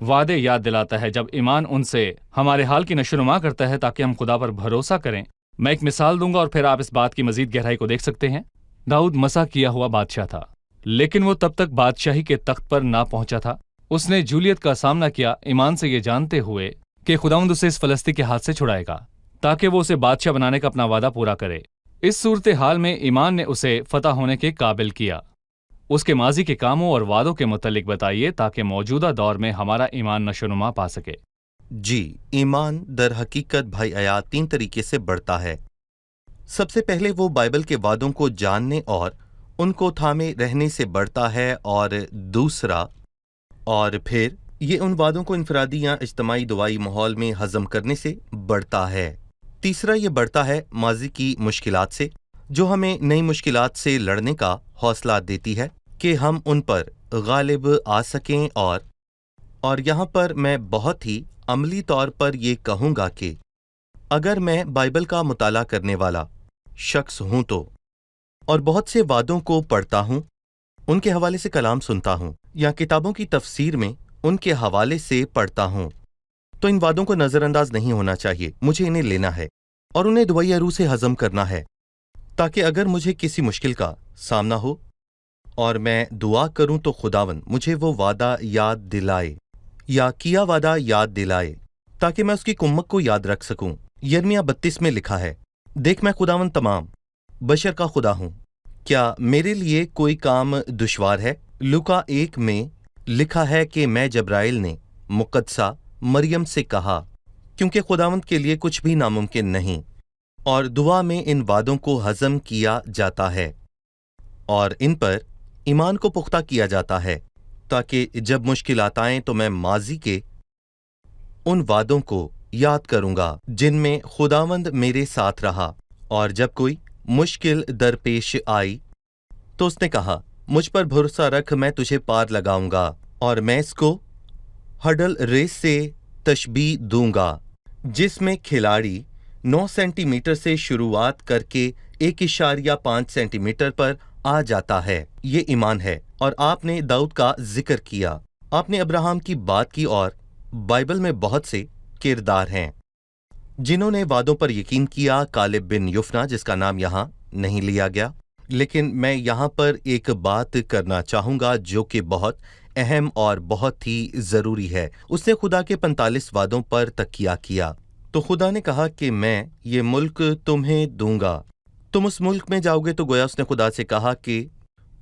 وعدے یاد دلاتا ہے جب ایمان ان سے ہمارے حال کی نشوونما کرتا ہے تاکہ ہم خدا پر بھروسہ کریں۔ میں ایک مثال دوں گا اور پھر آپ اس بات کی مزید گہرائی کو دیکھ سکتے ہیں۔ داؤد مسح کیا ہوا بادشاہ تھا، لیکن وہ تب تک بادشاہی کے تخت پر نہ پہنچا تھا۔ اس نے جولیت کا سامنا کیا ایمان سے یہ جانتے ہوئے کہ خداوند اسے اس فلسطی کے ہاتھ سے چھڑائے گا تاکہ وہ اسے بادشاہ بنانے کا اپنا وعدہ پورا کرے۔ اس صورتحال میں ایمان نے اسے فتح ہونے کے قابل کیا۔ اس کے ماضی کے کاموں اور وعدوں کے متعلق بتائیے تاکہ موجودہ دور میں ہمارا ایمان نشوونما پا سکے۔ جی، ایمان در حقیقت بھائی آیات 3 طریقے سے بڑھتا ہے۔ سب سے پہلے وہ بائبل کے وعدوں کو جاننے اور ان کو تھامے رہنے سے بڑھتا ہے، اور دوسرا اور پھر یہ ان وعدوں کو انفرادی یا اجتماعی دعائی ماحول میں ہضم کرنے سے بڑھتا ہے۔ تیسرا یہ بڑھتا ہے ماضی کی مشکلات سے، جو ہمیں نئی مشکلات سے لڑنے کا حوصلہ دیتی ہے کہ ہم ان پر غالب آ سکیں۔ اور یہاں پر میں بہت ہی عملی طور پر یہ کہوں گا کہ اگر میں بائبل کا مطالعہ کرنے والا شخص ہوں تو، اور بہت سے وعدوں کو پڑھتا ہوں، ان کے حوالے سے کلام سنتا ہوں، یا کتابوں کی تفسیر میں ان کے حوالے سے پڑھتا ہوں، تو ان وعدوں کو نظر انداز نہیں ہونا چاہیے۔ مجھے انہیں لینا ہے اور انہیں دعائی روح سے ہضم کرنا ہے، تاکہ اگر مجھے کسی مشکل کا سامنا ہو اور میں دعا کروں تو خداوند مجھے وہ وعدہ یاد دلائے یا کیا وعدہ یاد دلائے، تاکہ میں اس کی کمک کو یاد رکھ سکوں۔ یرمیہ 32 میں لکھا ہے، دیکھ میں خداوند تمام بشر کا خدا ہوں، کیا میرے لیے کوئی کام دشوار ہے؟ لوکا 1 میں لکھا ہے کہ میں جبرائیل نے مقدسہ مریم سے کہا، کیونکہ خداوند کے لیے کچھ بھی ناممکن نہیں، اور دعا میں ان وعدوں کو ہضم کیا جاتا ہے اور ان پر ایمان کو پختہ کیا جاتا ہے، تاکہ جب مشکلات آئیں تو میں ماضی کے ان وعدوں کو یاد کروں گا جن میں خداوند میرے ساتھ رہا، اور جب کوئی مشکل درپیش آئی تو اس نے کہا، مجھ پر بھروسہ رکھ، میں تجھے پار لگاؤں گا، اور میں اس کو ہڈل ریس سے تشبیہ دوں گا، جس میں کھلاڑی 9 سینٹی میٹر سے شروعات کر کے 1.5 سینٹی میٹر پر آ جاتا ہے۔ یہ ایمان ہے۔ اور آپ نے داؤد کا ذکر کیا، آپ نے ابراہیم کی بات کی، اور بائبل میں بہت سے کردار ہیں جنہوں نے وعدوں پر یقین کیا۔ کالب بن یفنا، جس کا نام یہاں نہیں لیا گیا، لیکن میں یہاں پر ایک بات کرنا چاہوں گا جو کہ بہت اہم اور بہت ہی ضروری ہے۔ اس نے خدا کے 45 وعدوں پر تکیہ کیا، تو خدا نے کہا کہ میں یہ ملک تمہیں دوں گا، تم اس ملک میں جاؤ گے۔ تو گویا اس نے خدا سے کہا کہ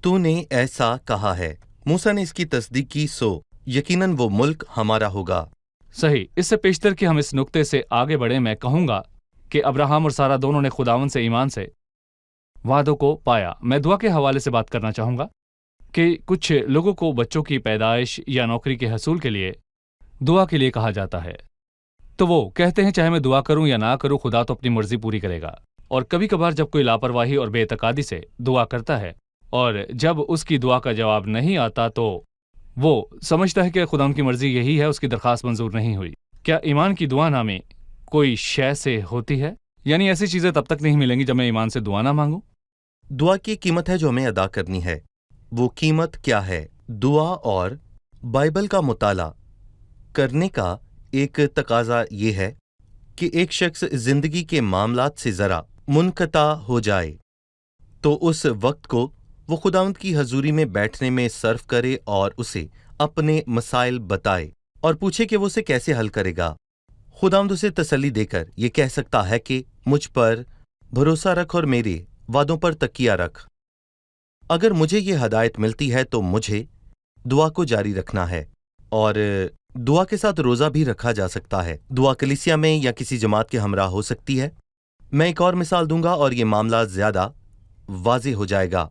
تو نے ایسا کہا ہے۔ موسیٰ نے اس کی تصدیق کی، سو یقیناً وہ ملک ہمارا ہوگا۔ صحیح۔ اس سے پیشتر کہ ہم اس نقطے سے آگے بڑھیں، میں کہوں گا کہ ابراہیم اور سارہ دونوں نے خداوند سے ایمان سے وعدوں کو پایا۔ میں دعا کے حوالے سے بات کرنا چاہوں گا کہ کچھ لوگوں کو بچوں کی پیدائش یا نوکری کے حصول کے لیے دعا کے لیے کہا جاتا ہے، تو وہ کہتے ہیں چاہے میں دعا کروں یا نہ کروں، خدا تو اپنی مرضی پوری کرے گا۔ اور کبھی کبھار جب کوئی لاپرواہی اور بے اعتقادی سے دعا کرتا ہے اور جب اس کی دعا کا جواب نہیں آتا تو وہ سمجھتا ہے کہ خدا ان کی مرضی یہی ہے، اس کی درخواست منظور نہیں ہوئی۔ کیا ایمان کی دعا نامے کوئی شے سے ہوتی ہے؟ یعنی ایسی چیزیں تب تک نہیں ملیں گی جب میں ایمان سے دعا نہ مانگوں۔ دعا کی قیمت ہے جو ہمیں ادا کرنی ہے۔ وہ قیمت کیا ہے؟ دعا اور بائبل کا مطالعہ کرنے کا ایک تقاضا یہ ہے کہ ایک شخص زندگی کے معاملات سے ذرا منقطع ہو جائے تو اس وقت کو وہ خداوند کی حضوری میں بیٹھنے میں صرف کرے اور اسے اپنے مسائل بتائے اور پوچھے کہ وہ اسے کیسے حل کرے گا۔ خداوند اسے تسلی دے کر یہ کہہ سکتا ہے کہ مجھ پر بھروسہ رکھ اور میرے وعدوں پر تکیہ رکھ۔ اگر مجھے یہ ہدایت ملتی ہے تو مجھے دعا کو جاری رکھنا ہے، اور دعا کے ساتھ روزہ بھی رکھا جا سکتا ہے۔ دعا کلیسیا میں یا کسی جماعت کے ہمراہ ہو سکتی ہے۔ میں ایک اور مثال دوں گا اور یہ معاملہ زیادہ واضح ہو جائے گا۔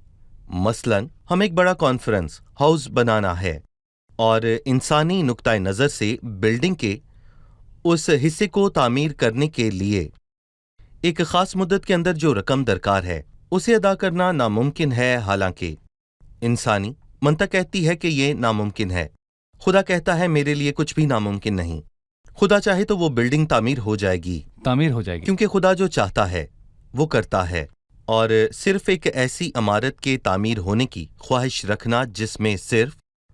مثلاً ہم ایک بڑا کانفرنس ہاؤس بنانا ہے، اور انسانی نقطۂ نظر سے بلڈنگ کے اس حصے کو تعمیر کرنے کے لیے ایک خاص مدت کے اندر جو رقم درکار ہے اسے ادا کرنا ناممکن ہے، حالانکہ انسانی منطق کہتی ہے کہ یہ ناممکن ہے۔ خدا کہتا ہے میرے لیے کچھ بھی ناممکن نہیں۔ خدا چاہے تو وہ بلڈنگ تعمیر ہو جائے گی، کیونکہ خدا جو چاہتا ہے وہ کرتا ہے۔ اور صرف ایک ایسی عمارت کے تعمیر ہونے کی خواہش رکھنا جس میں صرف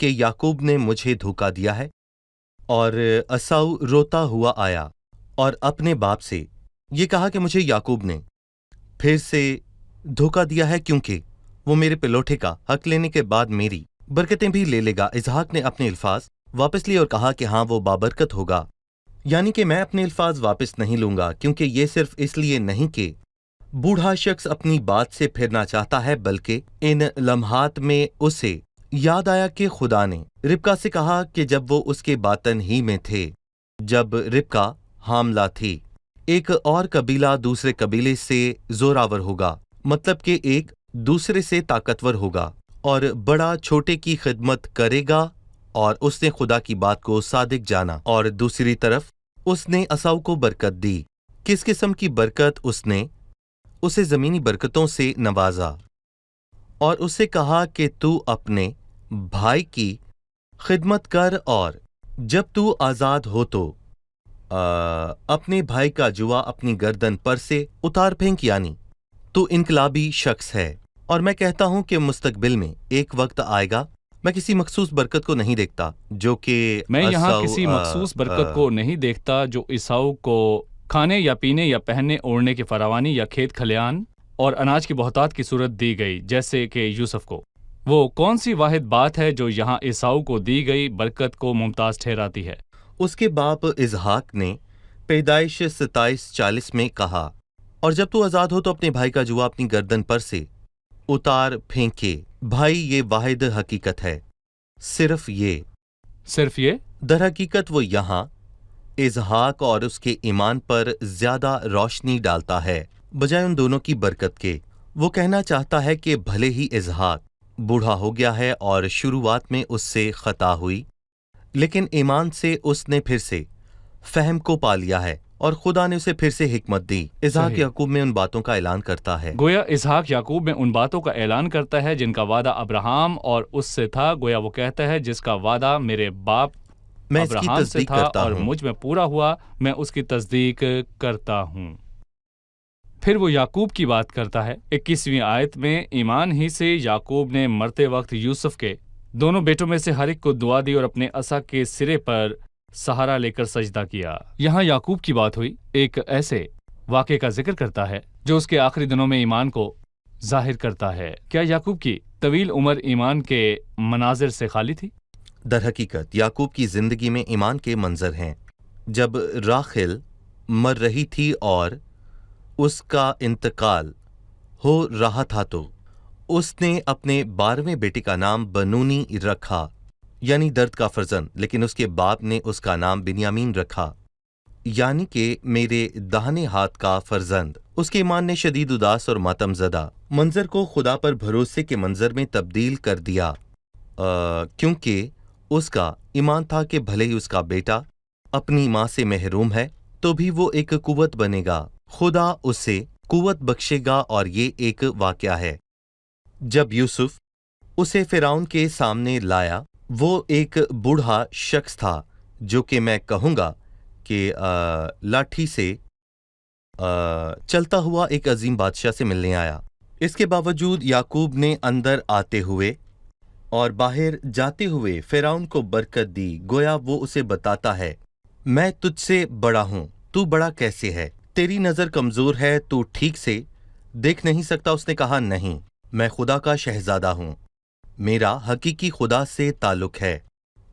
کہ یعقوب نے مجھے دھوکا دیا ہے، اور اساؤ روتا ہوا آیا اور اپنے باپ سے یہ کہا کہ مجھے یعقوب نے پھر سے دھوکا دیا ہے، کیونکہ وہ میرے پلوٹے کا حق لینے کے بعد میری برکتیں بھی لے لے گا۔ اسحاق نے اپنے الفاظ واپس لیے اور کہا کہ ہاں، وہ بابرکت ہوگا، یعنی کہ میں اپنے الفاظ واپس نہیں لوں گا، کیونکہ یہ صرف اس لیے نہیں کہ بوڑھا شخص اپنی بات سے پھرنا چاہتا ہے، بلکہ ان لمحات میں اسے یاد آیا کہ خدا نے ربکا سے کہا کہ جب وہ اس کے باطن ہی میں تھے، جب ربکا حاملہ تھی، ایک اور قبیلہ دوسرے قبیلے سے زوراور ہوگا، مطلب کہ ایک دوسرے سے طاقتور ہوگا، اور بڑا چھوٹے کی خدمت کرے گا، اور اس نے خدا کی بات کو صادق جانا۔ اور دوسری طرف اس نے اساؤ کو برکت دی۔ کس قسم کی برکت؟ اس نے اسے زمینی برکتوں سے نوازا اور اس سے کہا کہ تو اپنے بھائی کی خدمت کر، اور جب تو آزاد ہو تو اپنے بھائی کا جوا اپنی گردن پر سے اتار پھینک، یعنی تو انقلابی شخص ہے۔ اور میں کہتا ہوں کہ مستقبل میں ایک وقت آئے گا، میں کسی مخصوص برکت کو نہیں دیکھتا جو کہ میں یہاں اساؤ کسی مخصوص برکت کو نہیں دیکھتا جو اساؤ کو کھانے یا پینے یا پہننے اوڑھنے کی فراوانی یا کھیت کھلیان اور اناج کی بہتات کی صورت دی گئی، جیسے کہ یوسف کو۔ وہ کون سی واحد بات ہے جو یہاں اساؤ کو دی گئی برکت کو ممتاز ٹھہراتی ہے؟ اس کے باپ اسحاق نے پیدائش 27:40 میں کہا، اور جب تو آزاد ہو تو اپنے بھائی کا جوا اپنی گردن پر سے اتار پھینکے۔ بھائی، یہ واحد حقیقت ہے، صرف یہ در حقیقت وہ یہاں اسحاق اور اس کے ایمان پر زیادہ روشنی ڈالتا ہے بجائے ان دونوں کی برکت کے۔ وہ کہنا چاہتا ہے کہ بھلے ہی اسحاق بوڑھا ہو گیا ہے اور شروعات میں اس سے خطا ہوئی، لیکن ایمان سے اس نے پھر سے فہم کو پا لیا ہے، اور خدا نے اسے پھر سے حکمت دی۔ اسحاق صحیح۔ یعقوب میں ان باتوں کا اعلان کرتا ہے۔ گویا اسحاق یعقوب میں ان باتوں کا اعلان کرتا ہے جن کا وعدہ ابراہام اور اس سے تھا۔ گویا وہ کہتا ہے جس کا وعدہ میرے باپ میں اس کی ابراہام سے تصدیق تھا کرتا اور ہوں۔ مجھ میں پورا ہوا، میں اس کی تصدیق کرتا ہوں۔ پھر وہ یعقوب کی بات کرتا ہے 21ویں آیت میں، ایمان ہی سے یعقوب نے مرتے وقت یوسف کے دونوں بیٹوں میں سے ہر ایک کو دعا دی اور اپنے عصا کے سرے پر سہارا لے کر سجدہ کیا۔ یہاں یعقوب کی بات ہوئی ایک ایسے واقعے کا ذکر کرتا ہے جو اس کے آخری دنوں میں ایمان کو ظاہر کرتا ہے۔ کیا یعقوب کی طویل عمر ایمان کے مناظر سے خالی تھی؟ در حقیقت یعقوب کی زندگی میں ایمان کے منظر ہیں۔ جب راخل مر رہی تھی اور اس کا انتقال ہو رہا تھا تو اس نے اپنے 12ویں بیٹے کا نام بنونی رکھا، یعنی درد کا فرزند، لیکن اس کے باپ نے اس کا نام بنیامین رکھا، یعنی کہ میرے داہنے ہاتھ کا فرزند۔ اس کے ایمان نے شدید اداس اور ماتم زدہ منظر کو خدا پر بھروسے کے منظر میں تبدیل کر دیا، کیونکہ اس کا ایمان تھا کہ بھلے ہی اس کا بیٹا اپنی ماں سے محروم ہے تو بھی وہ ایک قوت بنے گا، خدا اسے قوت بخشے گا۔ اور یہ ایک واقعہ ہے جب یوسف اسے فرعون کے سامنے لایا، وہ ایک بوڑھا شخص تھا جو کہ میں کہوں گا کہ لاٹھی سے چلتا ہوا ایک عظیم بادشاہ سے ملنے آیا۔ اس کے باوجود یعقوب نے اندر آتے ہوئے اور باہر جاتے ہوئے فرعون کو برکت دی، گویا وہ اسے بتاتا ہے میں تجھ سے بڑا ہوں، تو بڑا کیسے ہے؟ تیری نظر کمزور ہے، تو ٹھیک سے دیکھ نہیں سکتا۔ اس نے کہا نہیں، میں خدا کا شہزادہ ہوں، میرا حقیقی خدا سے تعلق ہے۔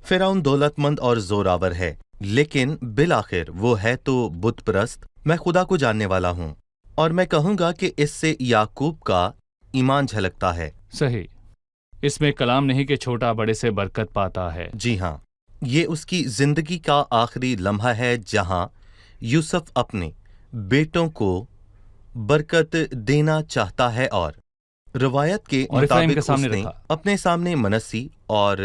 فرعون دولت مند اور زوراور ہے، لیکن بالآخر وہ ہے تو بت پرست۔ میں خدا کو جاننے والا ہوں، اور میں کہوں گا کہ اس سے یعقوب کا ایمان جھلکتا ہے۔ صحیح، اس میں کلام نہیں کہ چھوٹا بڑے سے برکت پاتا ہے۔ جی ہاں، یہ اس کی زندگی کا آخری لمحہ ہے جہاں یوسف اپنے بیٹوں کو برکت دینا چاہتا ہے، اور روایت کے اور افرایم کے مطابق اس سامنے نے رکھا۔ اپنے سامنے منسی اور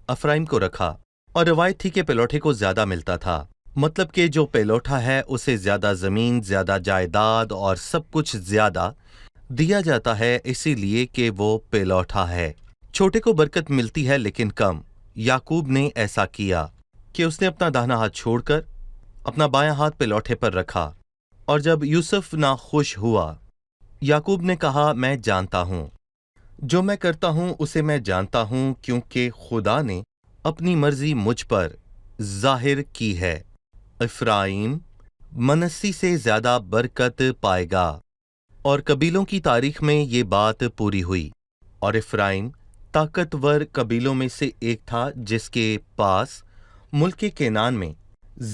افرایم کو رکھا، اور روایت تھی کہ پیلوٹے کو زیادہ ملتا تھا، مطلب کہ جو پیلوٹا ہے اسے زیادہ زمین، زیادہ جائیداد اور سب کچھ زیادہ دیا جاتا ہے، اسی لیے کہ وہ پیلوٹا ہے۔ چھوٹے کو برکت ملتی ہے لیکن کم۔ یعقوب نے ایسا کیا کہ اس نے اپنا داہنا ہاتھ چھوڑ کر اپنا بایاں ہاتھ پیلوٹے پر رکھا، اور جب یوسف ناخوش ہوا، یعقوب نے کہا میں جانتا ہوں، جو میں کرتا ہوں اسے میں جانتا ہوں، کیونکہ خدا نے اپنی مرضی مجھ پر ظاہر کی ہے۔ افرائیم منسی سے زیادہ برکت پائے گا۔ اور قبیلوں کی تاریخ میں یہ بات پوری ہوئی۔ اور افرائیم طاقتور قبیلوں میں سے ایک تھا جس کے پاس ملک کنعان میں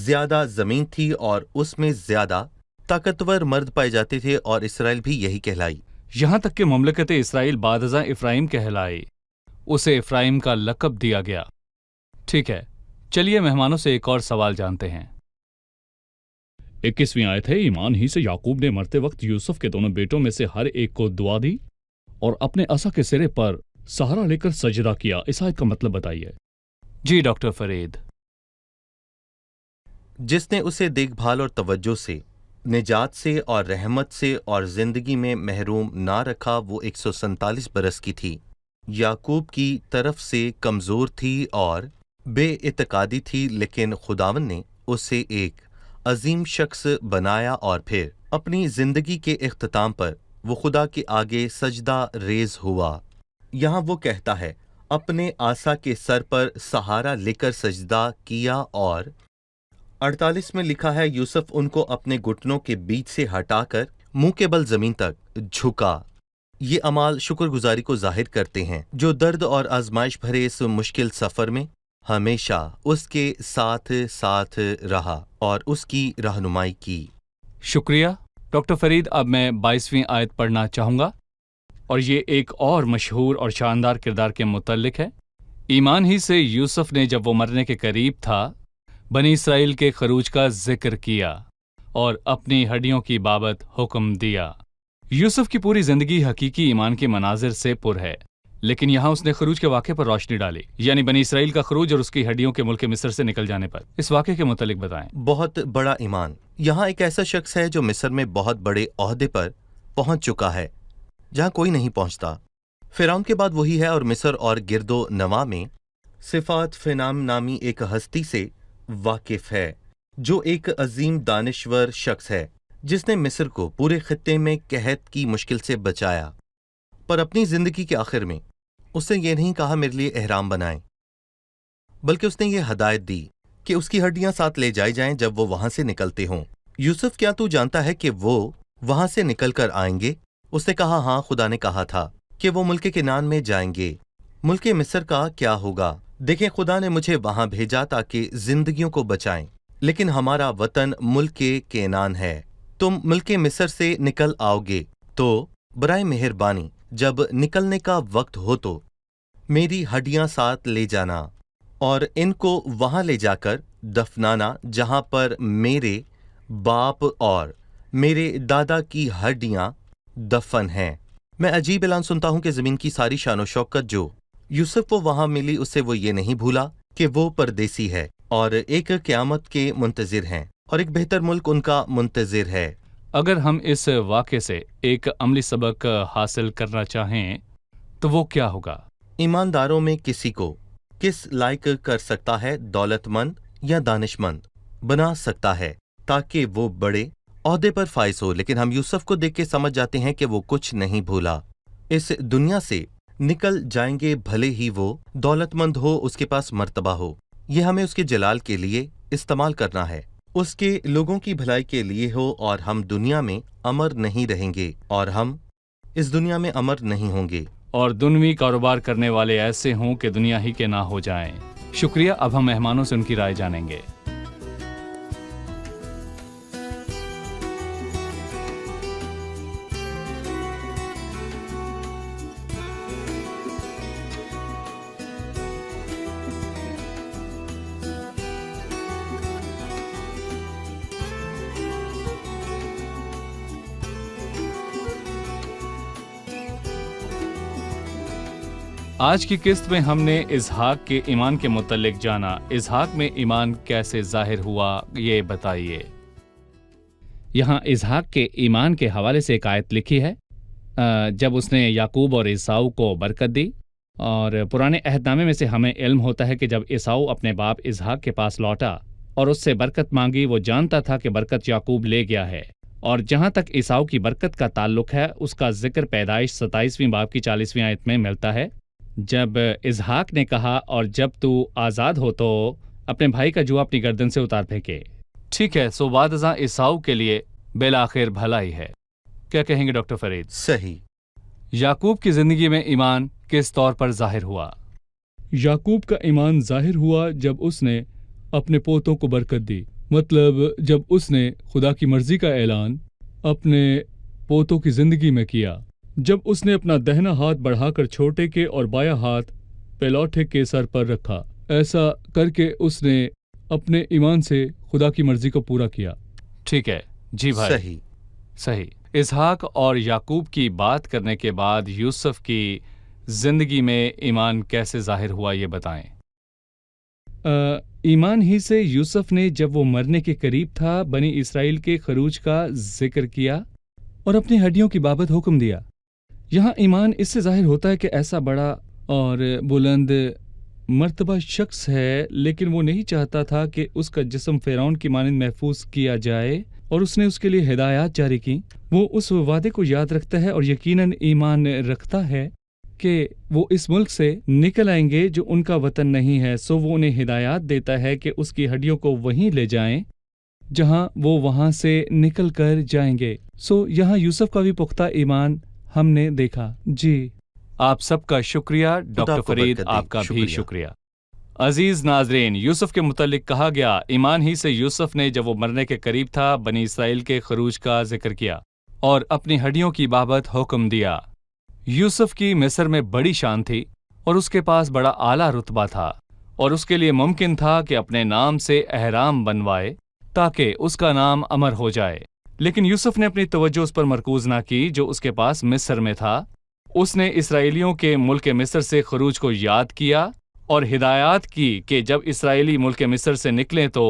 زیادہ زمین تھی اور اس میں زیادہ طاقتور مرد پائے جاتے تھے، اور اسرائیل بھی یہی کہلائی۔ یہاں تک کہ مملکت اسرائیل بعد ازاں افرائیم کہلائی، اسے افرائیم کا لقب دیا گیا۔ ٹھیک ہے، چلیے مہمانوں سے ایک اور سوال جانتے ہیں۔ 21ویں آیت ہے، ایمان ہی سے یعقوب نے مرتے وقت یوسف کے دونوں بیٹوں میں سے ہر ایک کو دعا دی اور اپنے عصا کے سرے پر سہارا لے کر سجدہ کیا۔ اس آیت کا مطلب بتائیے۔ جی ڈاکٹر فرید۔ جس نے اسے دیکھ بھال اور توجہ سے، نجات سے اور رحمت سے اور زندگی میں محروم نہ رکھا، وہ 147 برس کی تھی۔ یعقوب کی طرف سے کمزور تھی اور بے اعتقادی تھی، لیکن خداوند نے اسے ایک عظیم شخص بنایا، اور پھر اپنی زندگی کے اختتام پر وہ خدا کے آگے سجدہ ریز ہوا۔ یہاں وہ کہتا ہے اپنے عصا کے سر پر سہارا لے کر سجدہ کیا، اور 48 میں لکھا ہے یوسف ان کو اپنے گھٹنوں کے بیچ سے ہٹا کر منہ کے بل زمین تک جھکا۔ یہ اعمال شکر گزاری کو ظاہر کرتے ہیں، جو درد اور آزمائش بھرے اس مشکل سفر میں ہمیشہ اس کے ساتھ ساتھ رہا اور اس کی رہنمائی کی۔ شکریہ ڈاکٹر فرید۔ اب میں 22ویں آیت پڑھنا چاہوں گا، اور یہ ایک اور مشہور اور شاندار کردار کے متعلق ہے۔ ایمان ہی سے یوسف نے جب وہ مرنے کے قریب تھا، بنی اسرائیل کے خروج کا ذکر کیا اور اپنی ہڈیوں کی بابت حکم دیا۔ یوسف کی پوری زندگی حقیقی ایمان کے مناظر سے پر ہے، لیکن یہاں اس نے خروج کے واقعے پر روشنی ڈالی، یعنی بنی اسرائیل کا خروج اور اس کی ہڈیوں کے ملک مصر سے نکل جانے پر۔ اس واقعے کے متعلق بتائیں۔ بہت بڑا ایمان۔ یہاں ایک ایسا شخص ہے جو مصر میں بہت بڑے عہدے پر پہنچ چکا ہے جہاں کوئی نہیں پہنچتا۔ فرعون کے بعد وہی ہے، اور مصر اور گرد و نواح میں صفات فنام نامی ایک ہستی سے واقف ہے، جو ایک عظیم دانشور شخص ہے جس نے مصر کو پورے خطے میں قحط کی مشکل سے بچایا۔ پر اپنی زندگی کے آخر میں اس نے یہ نہیں کہا میرے لیے احرام بنائیں، بلکہ اس نے یہ ہدایت دی کہ اس کی ہڈیاں ساتھ لے جائی جائیں جب وہ وہاں سے نکلتے ہوں۔ یوسف، کیا تو جانتا ہے کہ وہ وہاں سے نکل کر آئیں گے؟ اس نے کہا ہاں، خدا نے کہا تھا کہ وہ ملک کنعان میں جائیں گے۔ ملک مصر کا کیا ہوگا؟ دیکھیں، خدا نے مجھے وہاں بھیجا تاکہ زندگیوں کو بچائیں، لیکن ہمارا وطن ملک کنعان ہے۔ تم ملک مصر سے نکل آؤ گے تو برائے مہربانی جب نکلنے کا وقت ہو تو میری ہڈیاں ساتھ لے جانا اور ان کو وہاں لے جا کر دفنانا جہاں پر میرے باپ اور میرے دادا کی ہڈیاں دفن ہیں۔ میں عجیب اعلان سنتا ہوں کہ زمین کی ساری شان و شوکت جو یوسف کو وہاں ملی، اسے وہ یہ نہیں بھولا کہ وہ پردیسی ہے اور ایک قیامت کے منتظر ہیں، اور ایک بہتر ملک ان کا منتظر ہے۔ اگر ہم اس واقعے سے ایک عملی سبق حاصل کرنا چاہیں تو وہ کیا ہوگا؟ ایمانداروں میں کسی کو کس لائق کر سکتا ہے؟ دولت مند یا دانش مند بنا سکتا ہے تاکہ وہ بڑے عہدے پر فائز ہو، لیکن ہم یوسف کو دیکھ کے سمجھ جاتے ہیں کہ وہ کچھ نہیں بھولا۔ اس دنیا سے نکل جائیں گے، بھلے ہی وہ دولت مند ہو، اس کے پاس مرتبہ ہو۔ یہ ہمیں اس کے جلال کے لیے استعمال کرنا ہے، اس کے لوگوں کی بھلائی کے لیے ہو، اور ہم دنیا میں امر نہیں رہیں گے، اور ہم اس دنیا میں امر نہیں ہوں گے۔ اور دنوی کاروبار کرنے والے ایسے ہوں کہ دنیا ہی کے نہ ہو جائیں۔ شکریہ۔ اب ہم مہمانوں سے ان کی رائے جانیں گے۔ آج کی قسط میں ہم نے اسحاق کے ایمان کے متعلق جانا۔ اسحاق میں ایمان کیسے ظاہر ہوا، یہ بتائیے۔ یہاں اسحاق کے ایمان کے حوالے سے ایک آیت لکھی ہے، جب اس نے یعقوب اور عیساؤ کو برکت دی، اور پرانے عہد نامے میں سے ہمیں علم ہوتا ہے کہ جب عیساؤ اپنے باپ اسحاق کے پاس لوٹا اور اس سے برکت مانگی، وہ جانتا تھا کہ برکت یعقوب لے گیا ہے۔ اور جہاں تک عیساؤ کی برکت کا تعلق ہے، اس کا ذکر پیدائش 27ویں باب کی 40ویں آیت میں ملتا ہے۔ جب اسحاق نے کہا اور جب تو آزاد ہو تو اپنے بھائی کا جوا اپنی گردن سے اتار پھینکے۔ ٹھیک ہے، سو بعد ازاں عیساؤ کے لیے بالآخر بھلائی ہے۔ کیا کہیں گے ڈاکٹر فرید؟ صحیح۔ یعقوب کی زندگی میں ایمان کس طور پر ظاہر ہوا؟ یعقوب کا ایمان ظاہر ہوا جب اس نے اپنے پوتوں کو برکت دی، مطلب جب اس نے خدا کی مرضی کا اعلان اپنے پوتوں کی زندگی میں کیا، جب اس نے اپنا دہنا ہاتھ بڑھا کر چھوٹے کے اور بایاں ہاتھ پیلوٹے کے سر پر رکھا، ایسا کر کے اس نے اپنے ایمان سے خدا کی مرضی کو پورا کیا۔ ٹھیک ہے جی بھائی، صحیح۔ صحیح۔ اسحاق اور یعقوب کی بات کرنے کے بعد یوسف کی زندگی میں ایمان کیسے ظاہر ہوا یہ بتائیں۔ ایمان ہی سے یوسف نے جب وہ مرنے کے قریب تھا بنی اسرائیل کے خروج کا ذکر کیا اور اپنی ہڈیوں کی بابت حکم دیا۔ یہاں ایمان اس سے ظاہر ہوتا ہے کہ ایسا بڑا اور بلند مرتبہ شخص ہے، لیکن وہ نہیں چاہتا تھا کہ اس کا جسم فرعون کی مانند محفوظ کیا جائے، اور اس نے اس کے لیے ہدایات جاری کی۔ وہ اس وعدے کو یاد رکھتا ہے اور یقیناً ایمان رکھتا ہے کہ وہ اس ملک سے نکل آئیں گے جو ان کا وطن نہیں ہے، سو وہ انہیں ہدایات دیتا ہے کہ اس کی ہڈیوں کو وہیں لے جائیں جہاں وہ وہاں سے نکل کر جائیں گے۔ سو یہاں یوسف کا بھی پختہ ایمان ہم نے دیکھا۔ جی آپ سب کا شکریہ، ڈاکٹر کو فرید برکت دے۔ آپ کا بھی شکریہ۔ عزیز ناظرین، یوسف کے متعلق کہا گیا ایمان ہی سے یوسف نے جب وہ مرنے کے قریب تھا بنی اسرائیل کے خروج کا ذکر کیا اور اپنی ہڈیوں کی بابت حکم دیا۔ یوسف کی مصر میں بڑی شان تھی اور اس کے پاس بڑا اعلیٰ رتبہ تھا، اور اس کے لیے ممکن تھا کہ اپنے نام سے احرام بنوائے تاکہ اس کا نام امر ہو جائے، لیکن یوسف نے اپنی توجہ اس پر مرکوز نہ کی جو اس کے پاس مصر میں تھا۔ اس نے اسرائیلیوں کے ملک مصر سے خروج کو یاد کیا اور ہدایات کی کہ جب اسرائیلی ملک مصر سے نکلیں تو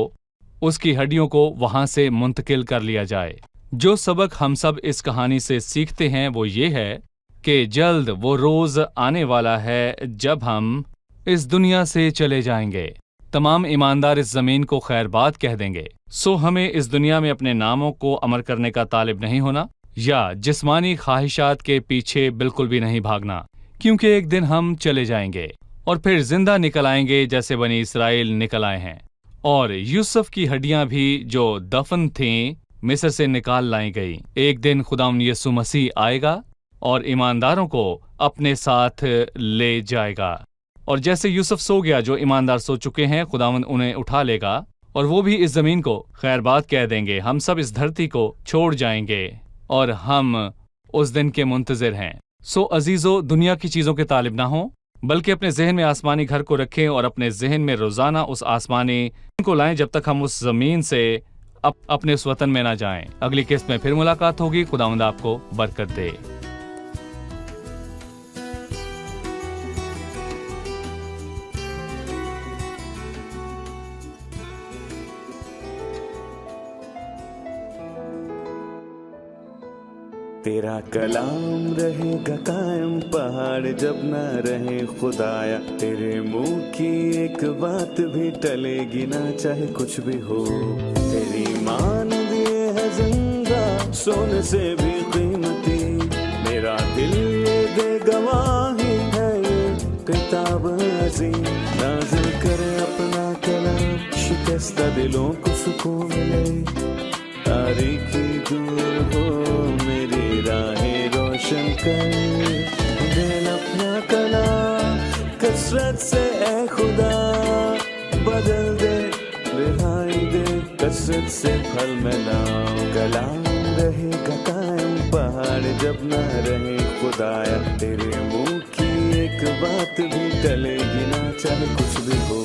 اس کی ہڈیوں کو وہاں سے منتقل کر لیا جائے۔ جو سبق ہم سب اس کہانی سے سیکھتے ہیں وہ یہ ہے کہ جلد وہ روز آنے والا ہے جب ہم اس دنیا سے چلے جائیں گے۔ تمام ایماندار اس زمین کو خیر بات کہہ دیں گے، سو ہمیں اس دنیا میں اپنے ناموں کو امر کرنے کا طالب نہیں ہونا یا جسمانی خواہشات کے پیچھے بالکل بھی نہیں بھاگنا، کیونکہ ایک دن ہم چلے جائیں گے اور پھر زندہ نکل آئیں گے جیسے بنی اسرائیل نکل آئے ہیں۔ اور یوسف کی ہڈیاں بھی جو دفن تھیں مصر سے نکال لائی گئی۔ ایک دن خداوند یسوع مسیح آئے گا اور ایمانداروں کو اپنے ساتھ لے جائے گا، اور جیسے یوسف سو گیا جو ایماندار سو چکے ہیں خداوند انہیں اٹھا لے گا اور وہ بھی اس زمین کو خیر بات کہہ دیں گے۔ ہم سب اس دھرتی کو چھوڑ جائیں گے اور ہم اس دن کے منتظر ہیں۔ سو عزیزو، دنیا کی چیزوں کے طالب نہ ہوں بلکہ اپنے ذہن میں آسمانی گھر کو رکھیں اور اپنے ذہن میں روزانہ اس آسمانی کو لائیں جب تک ہم اس زمین سے اپنے اس وطن میں نہ جائیں۔ اگلی قسط میں پھر ملاقات ہوگی۔ خداوند آپ کو برکت دے۔ تیرا کلام رہے گا قائم پہاڑ جب نہ رہے خدایا، تیرے منہ کی ایک بات بھی ٹلے گی نہ چاہے کچھ بھی ہو۔ تیری مان دیے ہے زندہ سونے سے بھی قیمتی، میرا دل یہ دے گواہی ہے یہ کتاب عظیم، نازل کرے اپنا کلام شکستہ دلوں کو سکون ملے، تاریکی دور ہو میری راہیں روشن کر، دل اپنا کلام کثرت سے اے خدا بدل دے، رہائی دے کثرت سے پھل ملاؤ۔ کلام رہے گا قائم پہاڑ جب نہ رہے خدایا، تیرے منہ کی ایک بات بھی ٹلے گی نہ چاہے کچھ بھی ہو۔